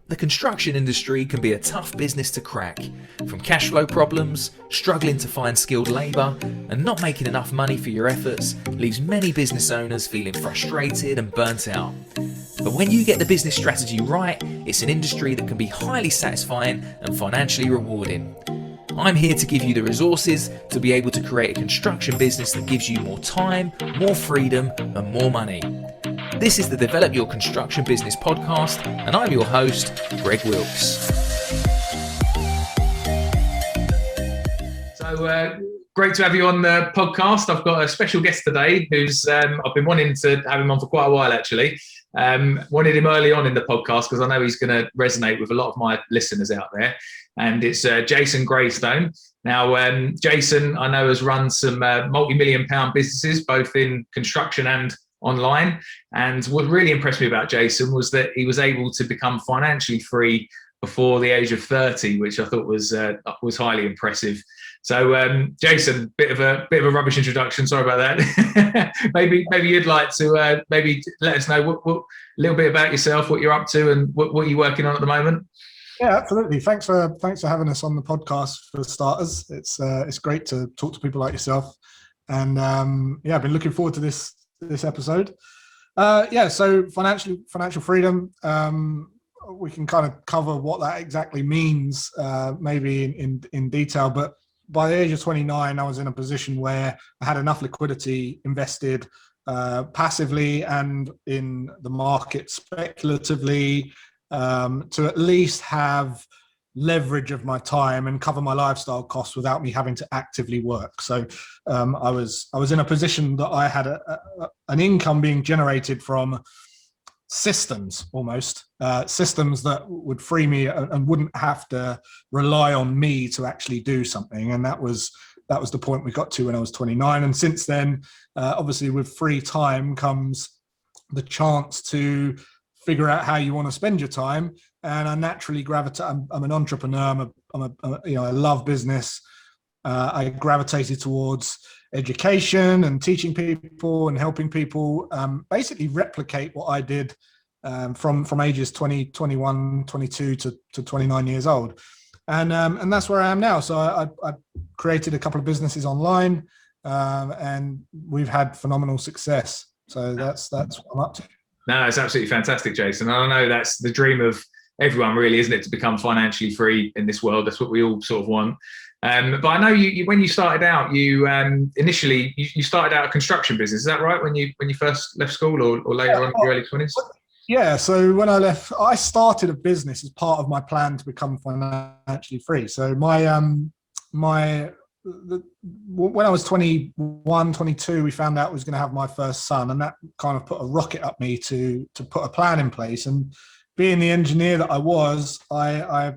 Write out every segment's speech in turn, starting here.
The construction industry can be a tough business to crack. From cash flow problems, struggling to find skilled labour, and not making enough money for your efforts leaves many business owners feeling frustrated and burnt out. But when you get the business strategy right, it's an industry that can be highly satisfying and financially rewarding. I'm here to give you the resources to be able to create a construction business that gives you more time, more freedom, and more money. This is the Develop Your Construction Business podcast, and I'm your host, Greg Wilkes. So great to have you on the podcast. I've got a special guest today who's I've been wanting to have him on for quite a while, actually. Wanted him early on in the podcast because I know he's going to resonate with a lot of my listeners out there. And it's Jason Graystone. Now, Jason, I know, has run some multi-million-pound businesses, both in construction and online. And what really impressed me about Jason was that he was able to become financially free before the age of 30, which I thought was highly impressive. So, Jason, bit of a rubbish introduction. Sorry about that. maybe you'd like to maybe let us know what a little bit about yourself, what you're up to, and what you're working on at the moment. Yeah, absolutely. Thanks for having us on the podcast for starters. It's great to talk to people like yourself, and I've been looking forward to this episode. So financial freedom. We can kind of cover what that exactly means, maybe in detail. But by the age of 29, I was in a position where I had enough liquidity invested passively and in the market speculatively to at least have leverage of my time and cover my lifestyle costs without me having to actively work. So I was in a position that I had an income being generated from systems, almost systems that would free me and wouldn't have to rely on me to actually do something. And that was the point we got to when I was 29. And since then, obviously with free time comes the chance to figure out how you want to spend your time. And I naturally gravitate. I'm an entrepreneur. I love business. I gravitated towards education and teaching people and helping people basically replicate what I did from ages 20, 21, 22 to 29 years old. And that's where I am now. So I created a couple of businesses online and we've had phenomenal success. So that's what I'm up to. No, it's absolutely fantastic, Jason. And I know that's the dream of everyone, really, isn't it, to become financially free in this world? That's what we all sort of want. But I know you when you started out, you initially started out a construction business. Is that right? When you first left school, or later on in your early 20s? Yeah. So when I left, I started a business as part of my plan to become financially free. So when I was 21, 22, we found out I was going to have my first son, and that kind of put a rocket up me to put a plan in place. And being the engineer that I was, I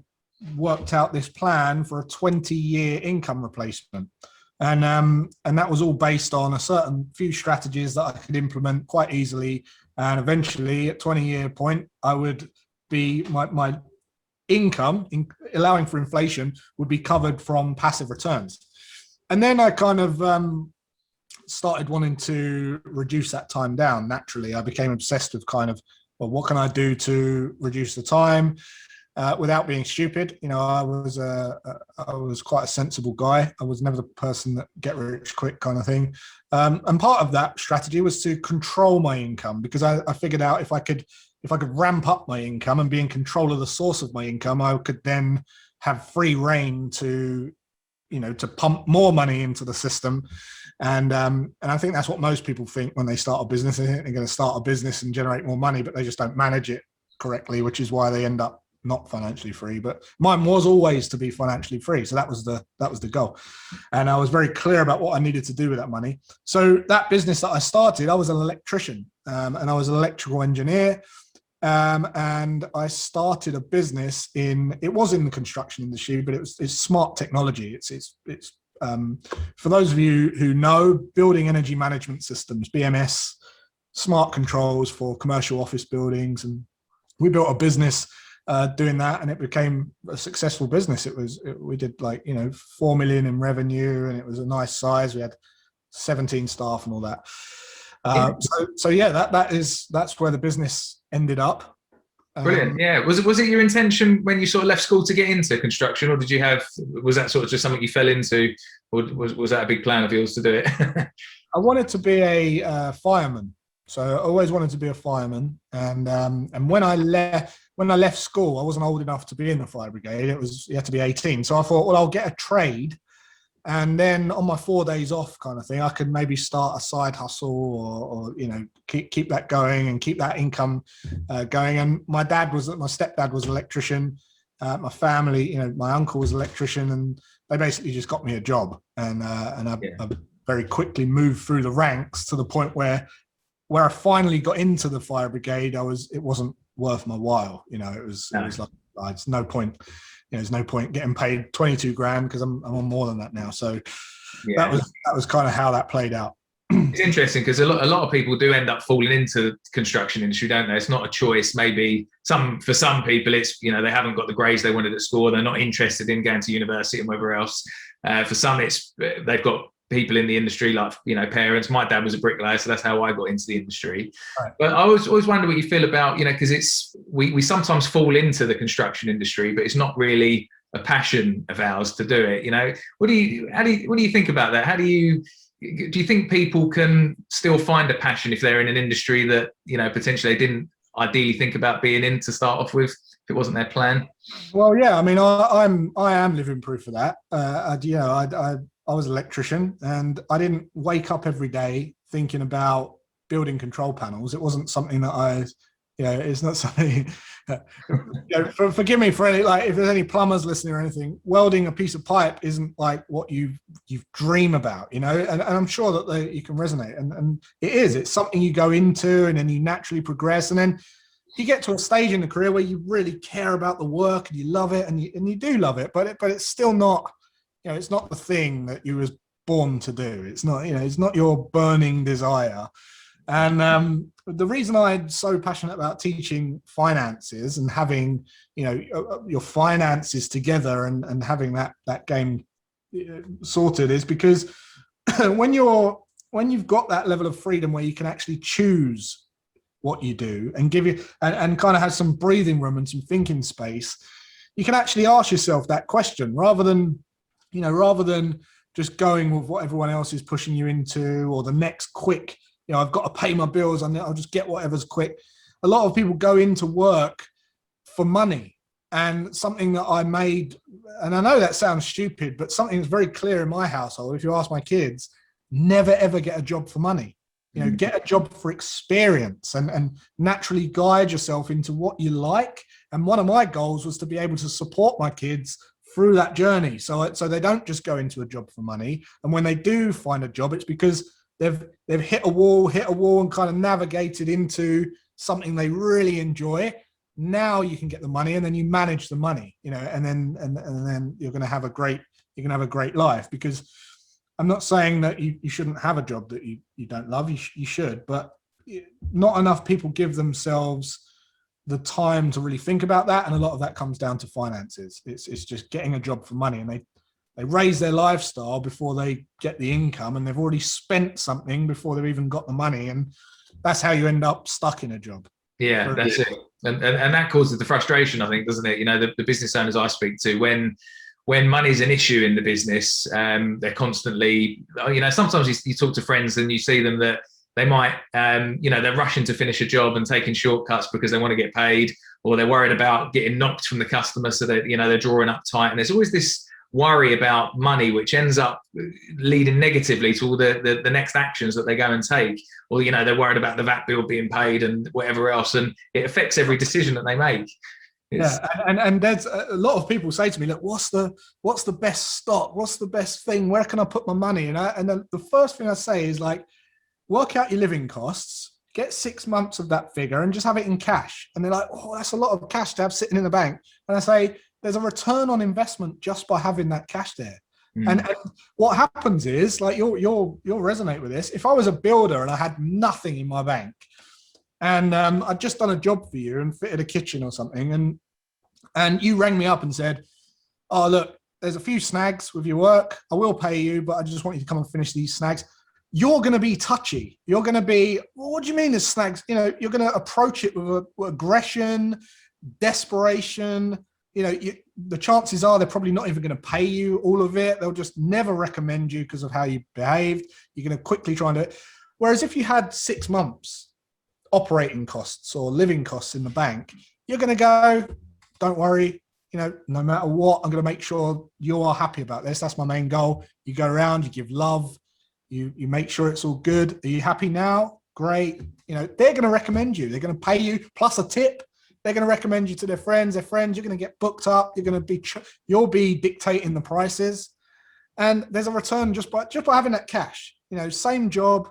worked out this plan for a 20-year income replacement. And that was all based on a certain few strategies that I could implement quite easily. And eventually at 20-year point, I would be, my income, allowing for inflation, would be covered from passive returns. And then I kind of started wanting to reduce that time down. Naturally, I became obsessed with kind of, well, what can I do to reduce the time without being stupid? I was quite a sensible guy. I was never the person that get rich quick kind of thing. And part of that strategy was to control my income, because I figured out if I could ramp up my income and be in control of the source of my income, I could then have free reign to pump more money into the system. And I think that's what most people think when they start a business. They think they're going to start a business and generate more money, but they just don't manage it correctly, which is why they end up not financially free. But mine was always to be financially free. So that was the goal. And I was very clear about what I needed to do with that money. So that business that I started, I was an electrician and I was an electrical engineer. And I started a business it was in the construction industry, but it's smart technology. It's for those of you who know, building energy management systems, BMS, smart controls for commercial office buildings. And we built a business doing that, and it became a successful business. We did 4 million in revenue, and it was a nice size. We had 17 staff and all that. That's where the business ended up. Brilliant. Yeah. Was it your intention when you sort of left school to get into construction, or was that sort of just something you fell into, or was that a big plan of yours to do it? I wanted to be a fireman, so I always wanted to be a fireman. And when I left school, I wasn't old enough to be in the fire brigade. You had to be 18. So I thought, well, I'll get a trade, and then on my 4 days off, kind of thing, I could maybe start a side hustle, or keep that going and keep that income going. And my stepdad was an electrician. My family, my uncle was an electrician, and they basically just got me a job. And I very quickly moved through the ranks to the point where I finally got into the fire brigade. It wasn't worth my while. It was like, it's no point. There's no point getting paid 22 grand because I'm on more than that now. So that was kind of how that played out. It's interesting because a lot of people do end up falling into the construction industry, don't they? It's not a choice. Maybe for some people, it's, they haven't got the grades they wanted at school. They're not interested in going to university and whatever else. For some, it's they've got people in the industry, like, parents. My dad was a bricklayer, so that's how I got into the industry. Right. But I always wonder what you feel about, because we sometimes fall into the construction industry, but it's not really a passion of ours to do it. What do you think about that? Do you think people can still find a passion if they're in an industry that, potentially they didn't ideally think about being in to start off with, if it wasn't their plan? Well, yeah, I mean, I am living proof of that. I was an electrician, and I didn't wake up every day thinking about building control panels. It wasn't something that it's not something. Forgive me for any, if there's any plumbers listening or anything. Welding a piece of pipe isn't like what you dream about, and I'm sure that you can resonate. And it's something you go into, and then you naturally progress, and then you get to a stage in the career where you really care about the work and you love it, and you do love it, but it's still not. It's not the thing that you was born to do. It's not, it's not your burning desire. And the reason I'm so passionate about teaching finances and having, your finances together and having that game sorted is because when you've got that level of freedom where you can actually choose what you do and give you and kind of have some breathing room and some thinking space, you can actually ask yourself that question rather than just going with what everyone else is pushing you into, or the next quick, I've got to pay my bills and I'll just get whatever's quick. A lot of people go into work for money, and something that I made, and I know that sounds stupid, but something that's very clear in my household, if you ask my kids, never ever get a job for money. Get a job for experience and naturally guide yourself into what you like. And one of my goals was to be able to support my kids through that journey, so they don't just go into a job for money, and when they do find a job, it's because they've hit a wall and kind of navigated into something they really enjoy. Now you can get the money, and then you manage the money, and then you're going to have a great life. Because I'm not saying that you shouldn't have a job that you don't love. You should, but not enough people give themselves the time to really think about that, and a lot of that comes down to finances. It's just getting a job for money, and they raise their lifestyle before they get the income, and they've already spent something before they've even got the money, and that's how you end up stuck in a job. Yeah, that's it, and that causes the frustration, I think, doesn't it? The business owners I speak to, when money's an issue in the business, they're constantly, sometimes you talk to friends and you see them that they might, they're rushing to finish a job and taking shortcuts because they want to get paid, or they're worried about getting knocked from the customer, so that they're drawing up tight. And there's always this worry about money, which ends up leading negatively to all the next actions that they go and take. Or they're worried about the VAT bill being paid and whatever else, and it affects every decision that they make. And there's a lot of people say to me, look, what's the best stock? What's the best thing? Where can I put my money? And the first thing I say is, work out your living costs, get 6 months of that figure and just have it in cash. And they're like, oh, that's a lot of cash to have sitting in the bank. And I say, there's a return on investment just by having that cash there. And what happens is, you'll resonate with this. If I was a builder and I had nothing in my bank, and I'd just done a job for you and fitted a kitchen or something, and you rang me up and said, oh, look, there's a few snags with your work. I will pay you, but I just want you to come and finish these snags. You're going to be touchy. You're going to be, well, what do you mean there's snags? You're going to approach it with aggression, desperation. The chances are they're probably not even going to pay you all of it. They'll just never recommend you because of how you behaved. You're going to quickly try and do it. Whereas if you had 6 months operating costs or living costs in the bank, you're going to go, don't worry, no matter what, I'm going to make sure you are happy about this. That's my main goal. You go around, you give love, you make sure it's all good. Are you happy now? Great. They're going to recommend you. They're going to pay you plus a tip. They're going to recommend you to their friends. You're going to get booked up. You'll be dictating the prices, and there's a return just by having that cash. Same job,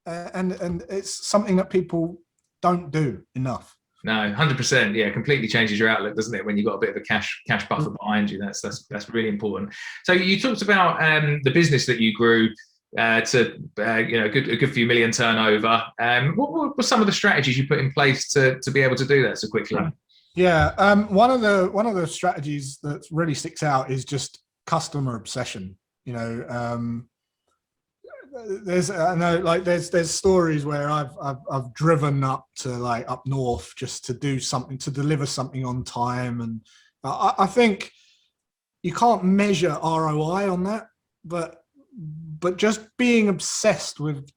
and it's something that people don't do enough. No, 100%. Yeah, completely changes your outlook, doesn't it? When you've got a bit of a cash buffer behind you, that's really important. So you talked about the business that you grew to a good few million turnover. What were some of the strategies you put in place to be able to do that so quickly? Yeah, one of the strategies that really sticks out is just customer obsession. There's stories where I've driven up to up north just to do something, to deliver something on time, and I think you can't measure ROI on that, but just being obsessed with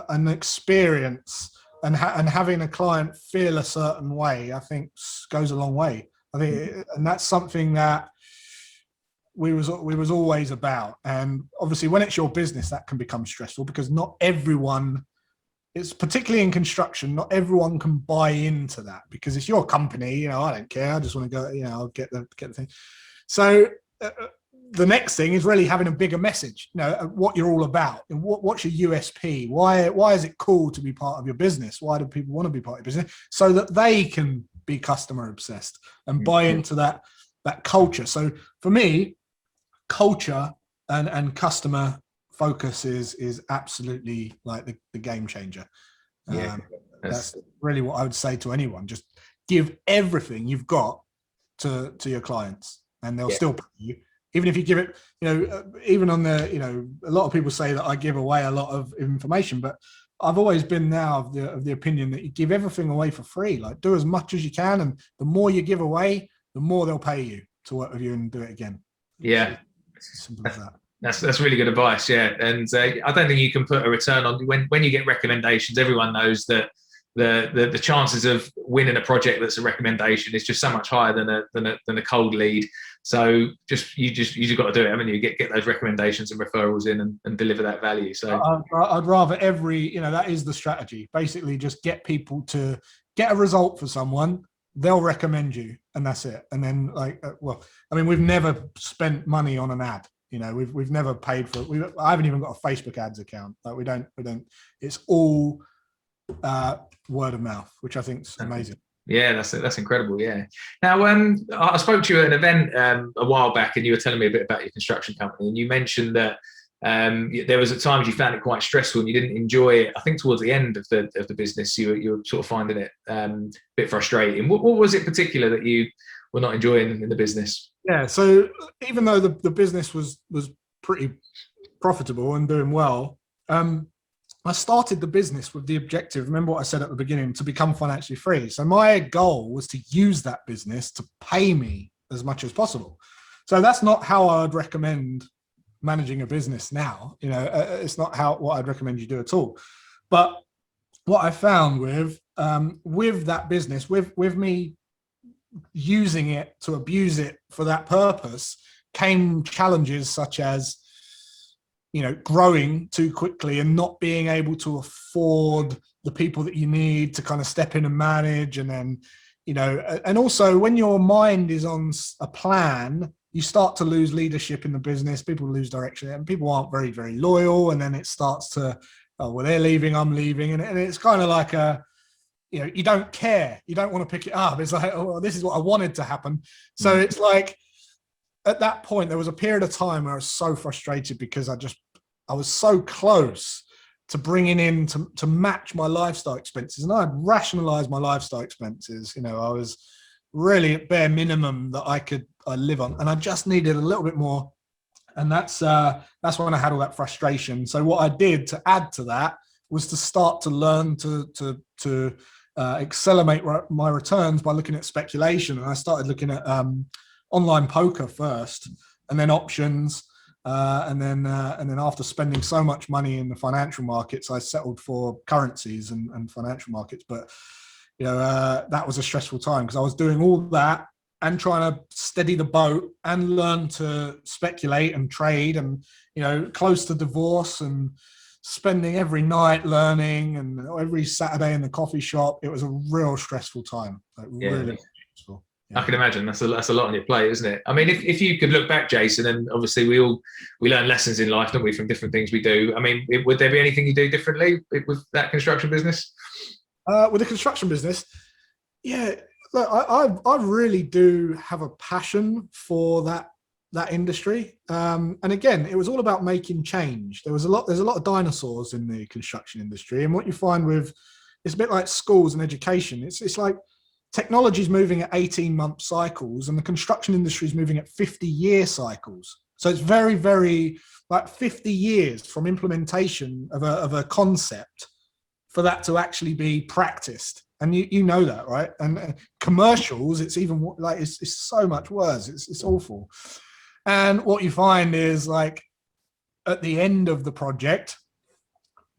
an experience and having a client feel a certain way, I think goes a long way. I think, and that's something that we was always about. And obviously when it's your business, that can become stressful because not everyone, it's particularly in construction, not everyone can buy into that because it's your company. I don't care. I just want to go, I'll get the thing. So the next thing is really having a bigger message, what you're all about and what's your USP? Why is it cool to be part of your business? Why do people want to be part of your business? So that they can be customer obsessed and buy into that culture. So for me, culture and customer focus is absolutely the game changer. That's really what I would say to anyone. Just give everything you've got to your clients and they'll still pay you. Even if you give it, even on the, a lot of people say that I give away a lot of information, but I've always been now of the opinion that you give everything away for free. Do as much as you can, and the more you give away, the more they'll pay you to work with you and do it again. Yeah, it's as simple as that. That's really good advice. Yeah, and I don't think you can put a return on when you get recommendations. Everyone knows that the chances of winning a project that's a recommendation is just so much higher than a cold lead. So you just got to do it. I mean, you get those recommendations and referrals in and deliver that value. So I'd rather that is the strategy. Basically, just get people to get a result for someone. They'll recommend you, and that's it. And then we've never spent money on an ad. We've never paid for it. I haven't even got a Facebook ads account. We don't. It's all word of mouth, which I think is amazing. Yeah, that's incredible. Yeah. Now, I spoke to you at an event a while back, and you were telling me a bit about your construction company, and you mentioned that there was at times you found it quite stressful and you didn't enjoy it. I think towards the end of the business, you were sort of finding it a bit frustrating. What was it particular that you were not enjoying in the business? Yeah. So even though the business was pretty profitable and doing well, I started the business with the objective, remember what I said at the beginning, to become financially free. So my goal was to use that business to pay me as much as possible. So that's not how I would recommend managing a business now. It's not what I'd recommend you do at all. But what I found with that business, with me using it to abuse it for that purpose, came challenges such as growing too quickly and not being able to afford the people that you need to kind of step in and manage. And then, and also when your mind is on a plan, you start to lose leadership in the business. People lose direction and people aren't very, very loyal. And then it starts to, they're leaving, I'm leaving. And it's kind of like you don't care. You don't want to pick it up. It's like, oh, this is what I wanted to happen. So it's like, at that point, there was a period of time where I was so frustrated because I was so close to bringing in to match my lifestyle expenses. And I had rationalized my lifestyle expenses. I was really at bare minimum that I live on. And I just needed a little bit more. And that's when I had all that frustration. So what I did to add to that was to start to learn to accelerate my returns by looking at speculation. And I started looking at online poker first, and then options, and then after spending so much money in the financial markets, I settled for currencies and financial markets. But that was a stressful time because I was doing all that and trying to steady the boat and learn to speculate and trade, and close to divorce and spending every night learning and every Saturday in the coffee shop. It was a real stressful time, really stressful. I can imagine that's a lot on your plate, isn't it? I mean, if you could look back, Jason, and obviously we learn lessons in life, don't we, from different things we do. I mean, would there be anything you do differently with that construction business? With the construction business, yeah, look, I really do have a passion for that industry. And again, it was all about making change. There's a lot of dinosaurs in the construction industry, and what you find it's a bit like schools and education. It's like technology is moving at 18-month cycles, and the construction industry is moving at 50-year cycles. So it's very, very like 50 years from implementation of a concept for that to actually be practiced. And you know that, right? And commercials, it's even like it's so much worse. It's awful. And what you find is, like, at the end of the project,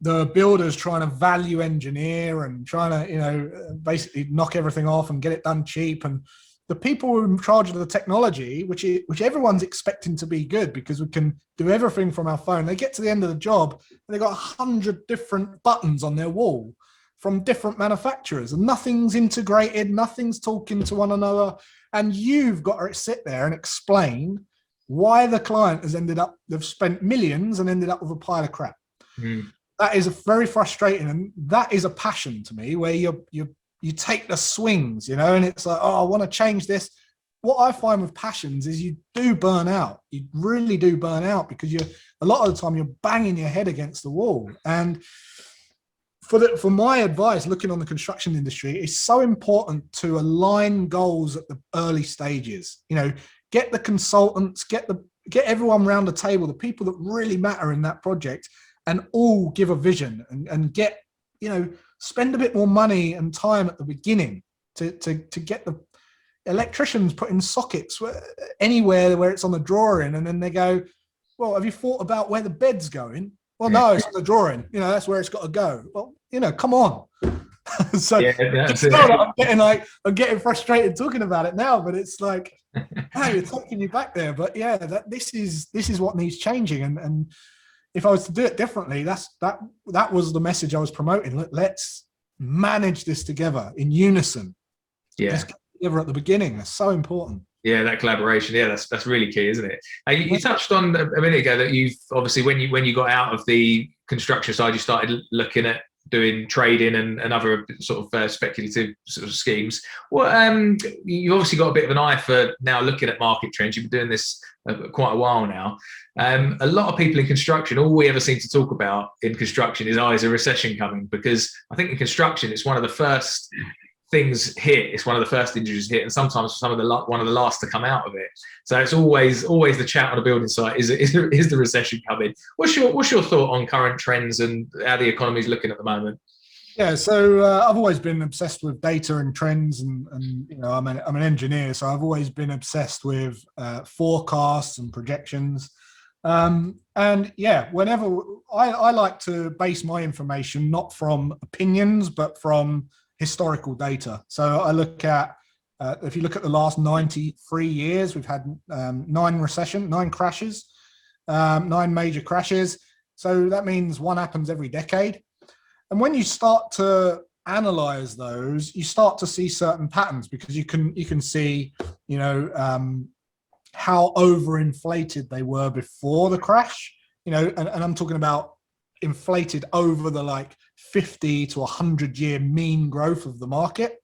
the builder's trying to value engineer and trying to, basically knock everything off and get it done cheap. And the people who are in charge of the technology, which everyone's expecting to be good because we can do everything from our phone, they get to the end of the job and they've got 100 different buttons on their wall from different manufacturers, and nothing's integrated, nothing's talking to one another. And you've got to sit there and explain why the client they've spent millions and ended up with a pile of crap. That is very frustrating, and that is a passion to me, where you take the swings, and it's like, oh, I want to change this. What I find with passions is you do burn out. You really do burn out because a lot of the time you're banging your head against the wall. And for my advice, looking on the construction industry, it's so important to align goals at the early stages. Get the consultants, get everyone around the table, the people that really matter in that project, and all give a vision and get, spend a bit more money and time at the beginning to get the electricians put in sockets anywhere where it's on the drawing. And then they go, well, have you thought about where the bed's going? Well, no, it's on the drawing. That's where it's got to go. Well, come on. So I'm getting frustrated talking about it now, but it's like, hey, it's taking you back there. But yeah, this is what needs changing. And if I was to do it differently, that was the message I was promoting. Let's manage this together in unison. Yeah, let's get together at the beginning. That's so important. Yeah, that collaboration. Yeah, that's really key, isn't it? You touched on a minute ago that you've obviously, when you got out of the construction side, you started looking at doing trading and other sort of speculative sort of schemes. Well, you've obviously got a bit of an eye for now looking at market trends. You've been doing this quite a while now. A lot of people in construction, all we ever seem to talk about in construction is, is a recession coming? Because I think in construction, it's one of the first things hit. It's one of the first industries hit, and sometimes one of the last to come out of it. So it's always the chat on a building site: is the recession coming? What's your thought on current trends and how the economy is looking at the moment? Yeah, so I've always been obsessed with data and trends, and I'm an engineer, so I've always been obsessed with forecasts and projections. And yeah, whenever I like to base my information not from opinions but from historical data. So I look at, if you look at the last 93 years, we've had 9 crashes, 9 major crashes. So that means one happens every decade. And when you start to analyze those, you start to see certain patterns, because you can see, how overinflated they were before the crash, and I'm talking about inflated over the 50 to 100-year mean growth of the market.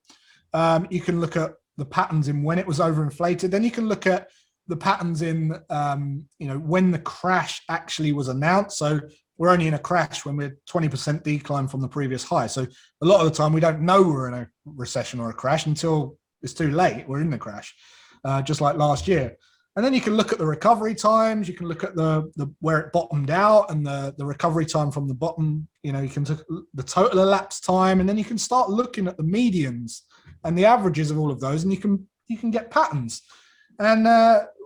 You can look at the patterns in when it was overinflated. Then you can look at the patterns in, when the crash actually was announced. So we're only in a crash when we're 20% decline from the previous high. So a lot of the time we don't know we're in a recession or a crash until it's too late. We're in the crash, just like last year. And then you can look at the recovery times. You can look at the where it bottomed out and the recovery time from the bottom. You know, you can look at the total elapsed time, and then you can start looking at the medians and the averages of all of those, and you can get patterns. And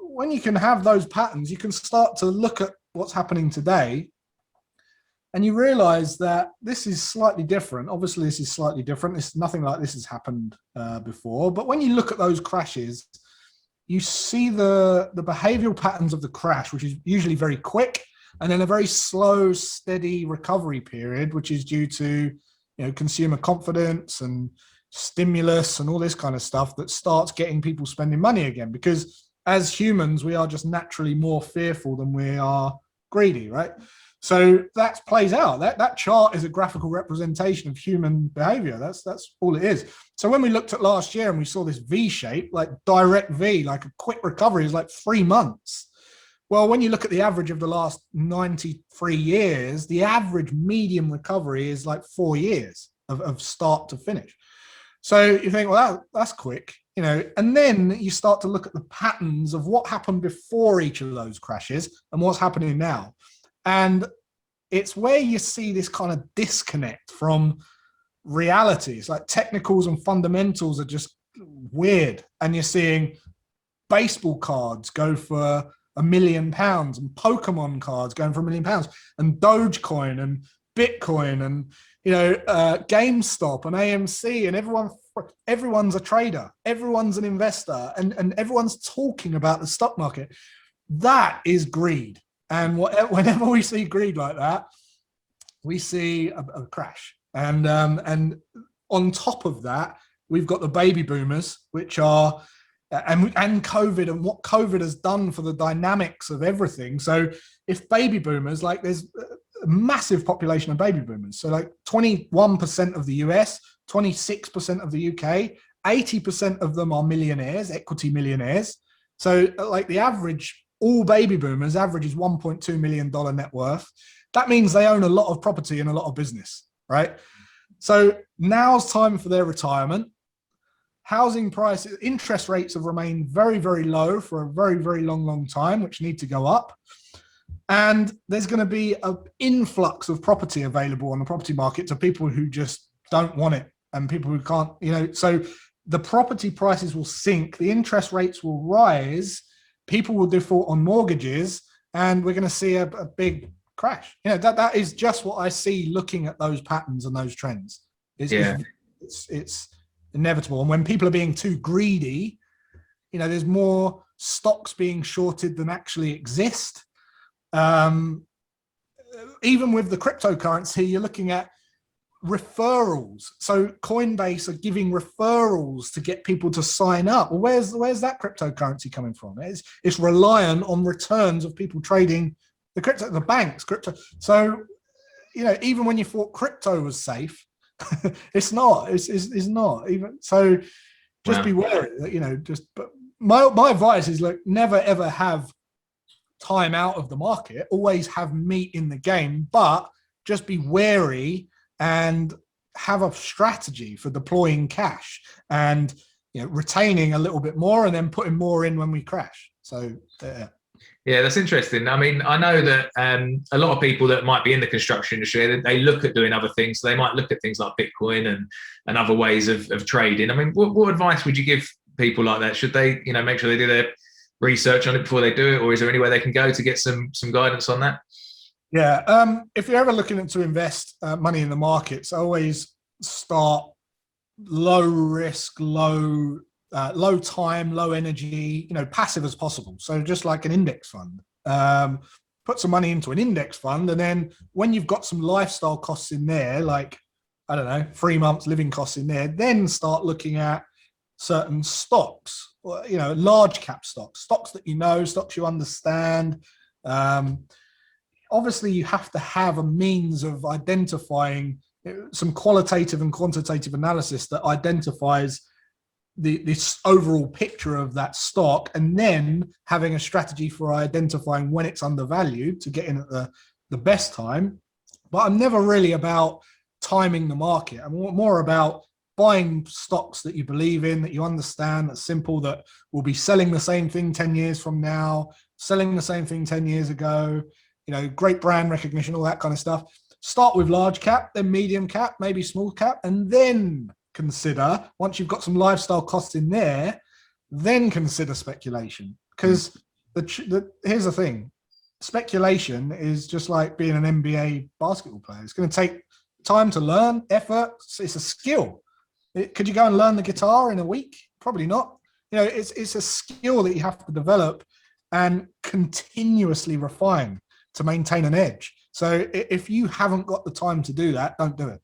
when you can have those patterns, you can start to look at what's happening today, and you realize that this is slightly different. Obviously, this is slightly different. It's nothing like this has happened before. But when you look at those crashes, you see the behavioral patterns of the crash, which is usually very quick, and then a very slow, steady recovery period, which is due to, you know, consumer confidence and stimulus and all this kind of stuff that starts getting people spending money again. Because as humans, we are just naturally more fearful than we are greedy, right? So that plays out. That chart is a graphical representation of human behavior. That's all it is. So when we looked at last year and we saw this V shape, like direct V, like a quick recovery is like 3 months. Well, when you look at the average of the last 93 years, the average medium recovery is like 4 years of start to finish. So you think, well, that's quick, you know, and then you start to look at the patterns of what happened before each of those crashes and what's happening now. And it's where you see this kind of disconnect from reality. It's like technicals and fundamentals are just weird. And you're seeing baseball cards go for £1 million and Pokemon cards going for £1 million and Dogecoin and Bitcoin and, you know, GameStop and AMC, and everyone's a trader, everyone's an investor, and everyone's talking about the stock market. That is greed. And whenever we see greed like that, we see a crash. And on top of that, we've got the baby boomers, which are, and COVID and what COVID has done for the dynamics of everything. So if baby boomers, like there's a massive population of baby boomers. So like 21% of the US, 26% of the UK, 80% of them are millionaires, equity millionaires. So like the average, all baby boomers averages $1.2 million net worth. That means they own a lot of property and a lot of business, right? So now's time for their retirement. Housing prices, interest rates have remained very, very low for a very, very long time, which need to go up. And there's going to be an influx of property available on the property market to people who just don't want it and people who can't, you know, so the property prices will sink, the interest rates will rise, people will default on mortgages, and we're going to see a big crash. You know, that is just what I see looking at those patterns and those trends. It's inevitable. And when people are being too greedy, you know, there's more stocks being shorted than actually exist. Even with the cryptocurrency, you're looking at referrals. So Coinbase are giving referrals to get people to sign up. Well, where's that cryptocurrency coming from? It's reliant on returns of people trading the banks, crypto. So, you know, even when you thought crypto was safe, it's not. It's not even. So, just be wary. You know, but my advice is, look, never ever have time out of the market. Always have meat in the game, but just be wary and have a strategy for deploying cash and, you know, retaining a little bit more and then putting more in when we crash. So yeah, that's interesting. I mean, I know that a lot of people that might be in the construction industry, they look at doing other things. So they might look at things like Bitcoin and other ways of trading. I mean, what advice would you give people like that? Should they, you know, make sure they do their research on it before they do it, or is there anywhere they can go to get some guidance on that? Yeah, if you're ever looking to invest money in the markets, always start low risk, low time, low energy, you know, passive as possible. So just like an index fund, put some money into an index fund, and then when you've got some lifestyle costs in there, like, I don't know, 3 months living costs in there, then start looking at certain stocks, you know, large cap stocks that you know, stocks you understand. Obviously, you have to have a means of identifying some qualitative and quantitative analysis that identifies this overall picture of that stock, and then having a strategy for identifying when it's undervalued to get in at the best time. But I'm never really about timing the market. I'm more about buying stocks that you believe in, that you understand, that's simple, that will be selling the same thing 10 years from now, selling the same thing 10 years ago, great brand recognition, all that kind of stuff. Start with large cap, then medium cap, maybe small cap, and then consider, once you've got some lifestyle costs in there, then consider speculation. Because here's the thing, speculation is just like being an NBA basketball player. It's going to take time to learn, effort. It's a skill. Could you go and learn the guitar in a week? Probably not. It's a skill that you have to develop and continuously refine to maintain an edge. So if you haven't got the time to do that, don't do it.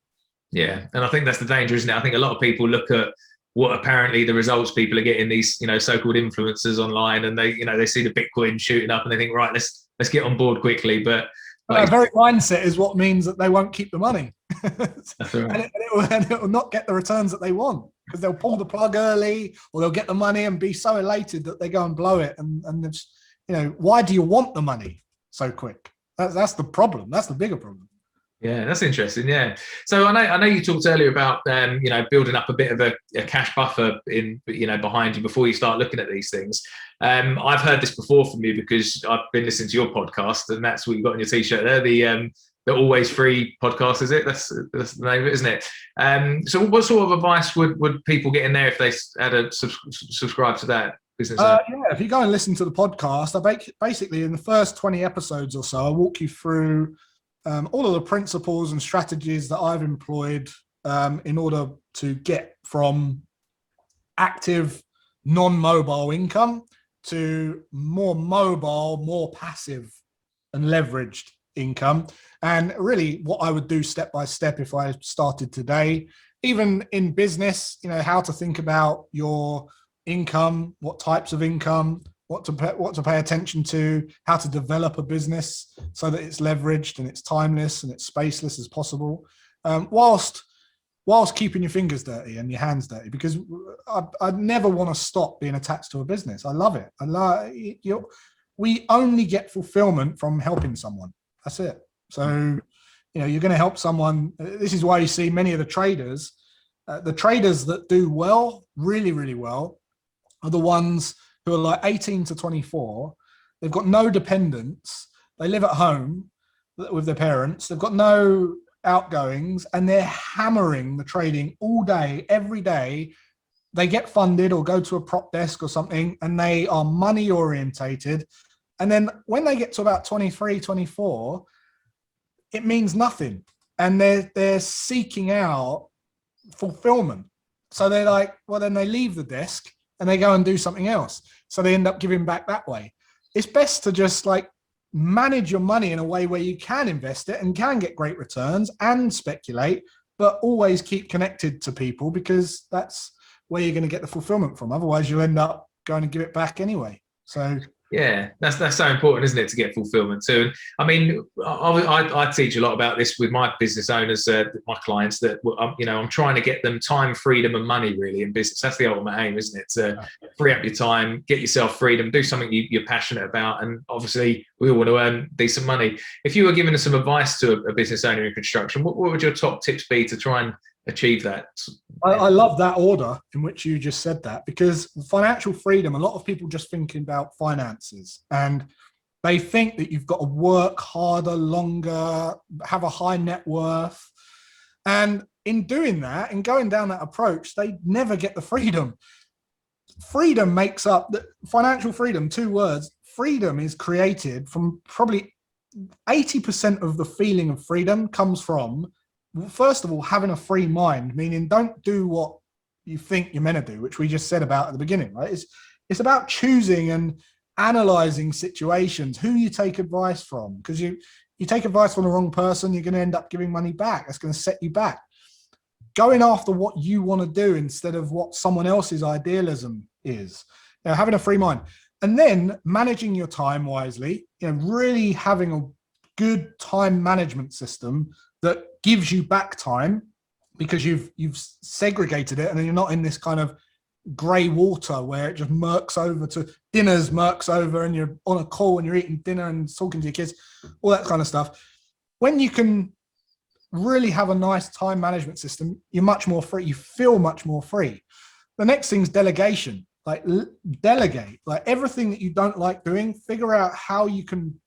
Yeah, and I think that's the danger, isn't it? I think a lot of people look at what apparently the results people are getting, these so-called influencers online, and they see the Bitcoin shooting up and they think, right, let's get on board quickly. But their very mindset is what means that they won't keep the money. That's right. and it will not get the returns that they want, because they'll pull the plug early, or they'll get the money and be so elated that they go and blow it. And why do you want the money so quick? That's the problem. That's the bigger problem. Yeah, that's interesting. Yeah. So I know you talked earlier about building up a bit of a cash buffer behind you before you start looking at these things. I've heard this before from you because I've been listening to your podcast, and that's what you've got on your t-shirt there. The Always Free podcast, is it? That's the name of it, isn't it? So what sort of advice would people get in there if they had to subscribe to that business? If you go and listen to the podcast, I basically in the first 20 episodes or so, I walk you through all of the principles and strategies that I've employed in order to get from active, non-mobile income to more mobile, more passive and leveraged income. And really what I would do step by step if I started today, even in business, how to think about your income, what types of income, what to pay attention to, how to develop a business so that it's leveraged and it's timeless and it's spaceless as possible, whilst keeping your fingers dirty and your hands dirty, because I never want to stop being attached to a business. I love it. We only get fulfillment from helping someone. That's it. So, you're going to help someone. This is why you see many of the traders that do well, really, really well, are the ones who are like 18 to 24. They've got no dependents. They live at home with their parents. They've got no outgoings, and they're hammering the trading all day, every day. They get funded or go to a prop desk or something, and they are money orientated. And then when they get to about 23, 24, it means nothing. And they're seeking out fulfillment. So they're like, well, then they leave the desk and they go and do something else. So they end up giving back that way. It's best to just manage your money in a way where you can invest it and can get great returns and speculate, but always keep connected to people, because that's where you're going to get the fulfillment from. Otherwise you'll end up going to give it back anyway. So yeah, that's so important, isn't it, to get fulfillment too? And I mean, I teach a lot about this with my business owners, my clients, that I'm trying to get them time, freedom, and money really in business. That's the ultimate aim, isn't it? To free up your time, get yourself freedom, do something you're passionate about, and obviously we all want to earn decent money. If you were giving some advice to a business owner in construction, what would your top tips be to try and achieve that? I love that order in which you just said that, because financial freedom, a lot of people just thinking about finances, and they think that you've got to work harder, longer, have a high net worth. And in doing that and going down that approach, they never get the freedom. Freedom makes up financial freedom, 2 words. Freedom is created from probably 80% of the feeling of freedom comes from, first of all, having a free mind, meaning don't do what you think you're meant to do, which we just said about at the beginning, right? It's about choosing and analyzing situations, who you take advice from, because you take advice from the wrong person, you're going to end up giving money back. That's going to set you back. Going after what you want to do instead of what someone else's idealism is. Having a free mind, and then managing your time wisely. Really having a good time management system that gives you back time, because you've segregated it, and then you're not in this kind of grey water where it just murks over to dinner's murks over, and you're on a call and you're eating dinner and talking to your kids, all that kind of stuff. When you can really have a nice time management system, you're much more free. You feel much more free. The next thing is delegation. Like delegate, like everything that you don't like doing, figure out how you can,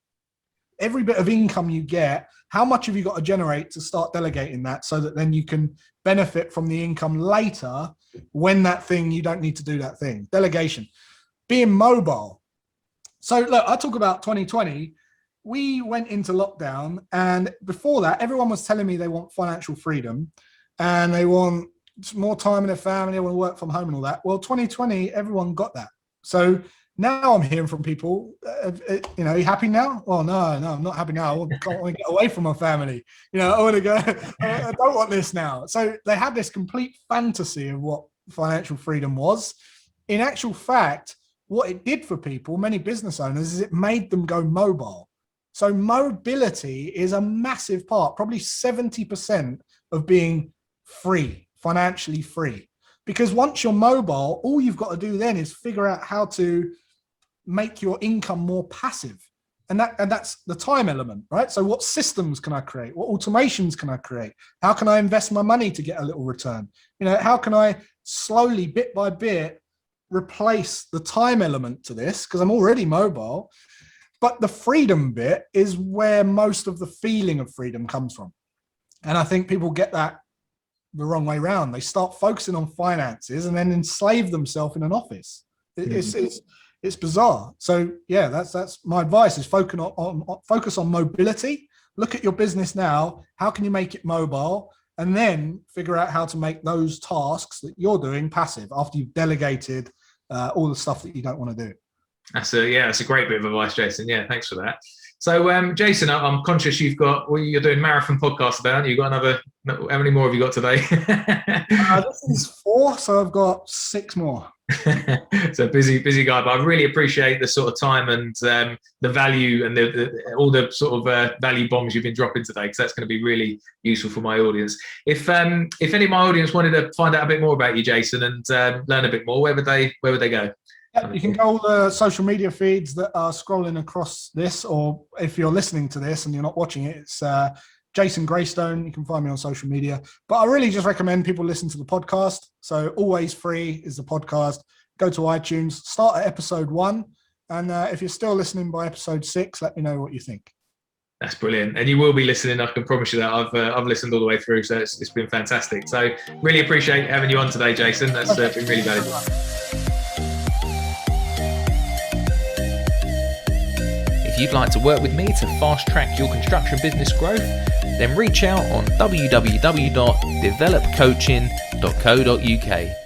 every bit of income you get, how much have you got to generate to start delegating that, so that then you can benefit from the income later when that thing, you don't need to do that thing. Delegation. Being mobile. So look, I talk about 2020. We went into lockdown, and before that, everyone was telling me they want financial freedom and they want more time in their family, they want to work from home and all that. Well, 2020, everyone got that. So now I'm hearing from people, you know, are you happy now? Oh, no, I'm not happy now. I want to get away from my family. You know, I want to go, I don't want this now. So they had this complete fantasy of what financial freedom was. In actual fact, what it did for people, many business owners, is it made them go mobile. So mobility is a massive part, probably 70% of being free, financially free. Because once you're mobile, all you've got to do then is figure out how to make your income more passive. And that's the time element, right? So what systems can I create? What automations can I create? How can I invest my money to get a little return? You know, how can I slowly, bit by bit, replace the time element to this? Because I'm already mobile. But the freedom bit is where most of the feeling of freedom comes from. And I think people get that the wrong way around. They start focusing on finances and then enslave themselves in an office. It's bizarre. So yeah, that's my advice, is focus on mobility. Look at your business now. How can you make it mobile? And then figure out how to make those tasks that you're doing passive after you've delegated all the stuff that you don't want to do. That's a great bit of advice, Jason. Yeah, thanks for that. So, Jason, I'm conscious you're doing marathon podcast about, aren't you? You've got another, how many more have you got today? This is 4, so I've got 6 more. So busy guy, but I really appreciate the sort of time and the value and all the sort of value bombs you've been dropping today, because that's going to be really useful for my audience. If any of my audience wanted to find out a bit more about you, Jason, and learn a bit more, where would they go? You can go all the social media feeds that are scrolling across this, or if you're listening to this and you're not watching it, it's Jason Graystone. You can find me on social media. But I really just recommend people listen to the podcast. So Always Free is the podcast. Go to iTunes, start at episode 1. And if you're still listening by episode 6, let me know what you think. That's brilliant. And you will be listening, I can promise you that. I've listened all the way through, so it's been fantastic. So really appreciate having you on today, Jason. That's been really valuable. If you'd like to work with me to fast track your construction business growth, then reach out on www.developcoaching.co.uk.